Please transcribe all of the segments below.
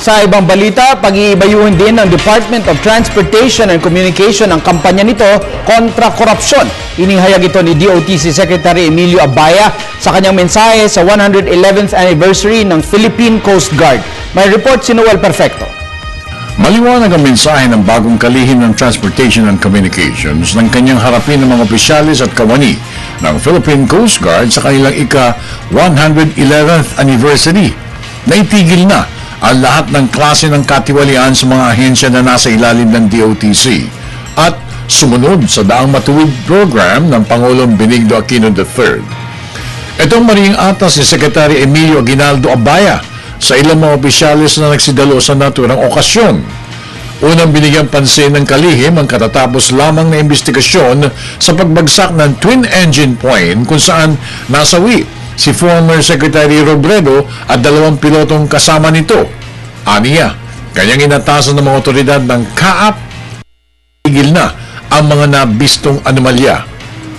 Sa ibang balita, pag-iibayuhin din ng Department of Transportation and Communication ang kampanya nito kontra korupsyon. Inihayag ito ni DOTC Secretary Emilio Abaya sa kanyang mensahe sa 111th anniversary ng Philippine Coast Guard. May report si Noel Perfecto. Maliwanag ang mensahe ng bagong kalihim ng Transportation and Communications ng kanyang harapin ng mga opisyalis at kawani ng Philippine Coast Guard sa kanilang ika-111th anniversary. Naitigil na ang lahat ng klase ng katiwalian sa mga ahensya na nasa ilalim ng DOTC at sumunod sa Daang Matuwid program ng Pangulong Benigno Aquino III. Itong maring atas ni Secretary Emilio Aguinaldo Abaya sa ilang mga opisyalis na nagsidalo sa naturang okasyon. Unang binigyan pansin ng kalihim ang katatapos lamang na investigasyon sa pagbagsak ng twin-engine plane kung saan nasawi si former Secretary Robredo at 2 pilotong kasama nito. Aniya, kanyang inatasan ng mga otoridad ng CAAP, tigil na ang mga nabistong anomalya.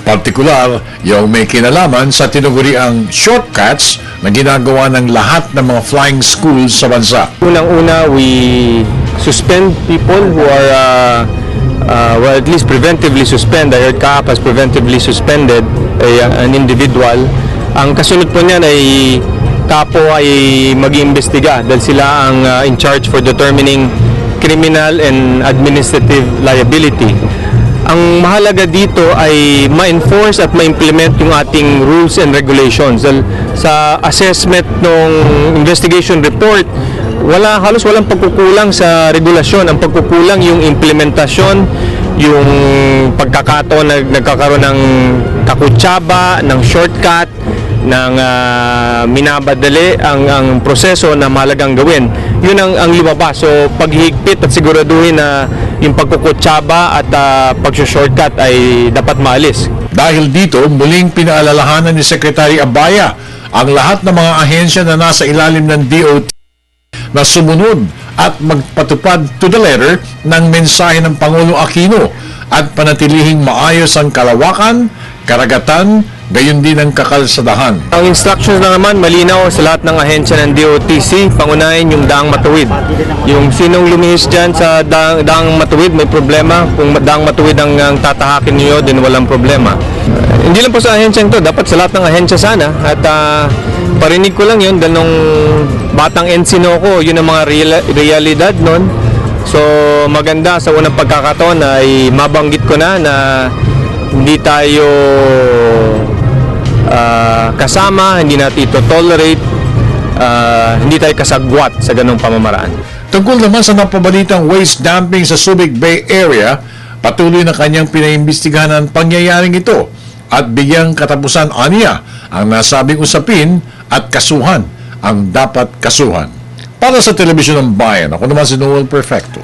Partikular, yung may kinalaman sa tinuguriang shortcuts na ginagawa ng lahat ng mga flying schools sa bansa. Unang-una, we suspend people who are well, at least preventively suspend. I heard CAAP has preventively suspended an individual. Ang kasunod po niyan ay kapo ay mag-iimbestiga dahil sila ang in charge for determining criminal and administrative liability. Ang mahalaga dito ay ma-enforce at ma-implement yung ating rules and regulations. Sa assessment ng investigation report, halos walang pagkukulang sa regulasyon. Ang pagkukulang yung implementasyon, yung pagkakataon na nagkakaroon ng kakutsaba, ng shortcut, ng minabadali ang proseso na mahalagang gawin. Yun ang lumabas. So paghihigpit at siguraduhin na yung pagkukutsaba at pagsushortcut ay dapat maalis. Dahil dito, muling pinaalalahanan ni Secretary Abaya ang lahat ng mga ahensya na nasa ilalim ng DOT na sumunod at magpatupad to the letter ng mensahe ng Pangulong Aquino at panatilihing maayos ang kalawakan, karagatan, gayon din ang kakalsadahan. Ang instructions na naman malinaw sa lahat ng ahensya ng DOTC, pangunahin yung Daang Matuwid. Yung sinong lumihis dyan sa Daang Matuwid may problema. Kung Daang Matuwid ang tatahakin niyo, din walang problema. Hindi lang po sa ahensya ito, dapat sa lahat ng ahensya sana. At parinig ko lang yun, dahil nung batang Encino ko, yun ang mga realidad nun. So maganda sa unang pagkakataon ay mabanggit ko na hindi tayo kasama, hindi natin ito tolerate, hindi tayo kasagwat sa ganong pamamaraan. Tungkol naman sa napabalitang waste dumping sa Subic Bay Area, patuloy na kanyang pinaimbestigahan ang pangyayaring ito at bigyang katapusan aniya ang nasabing usapin at kasuhan ang dapat kasuhan. Para sa Telebisyon ng Bayan, ako naman si Noel Perfecto.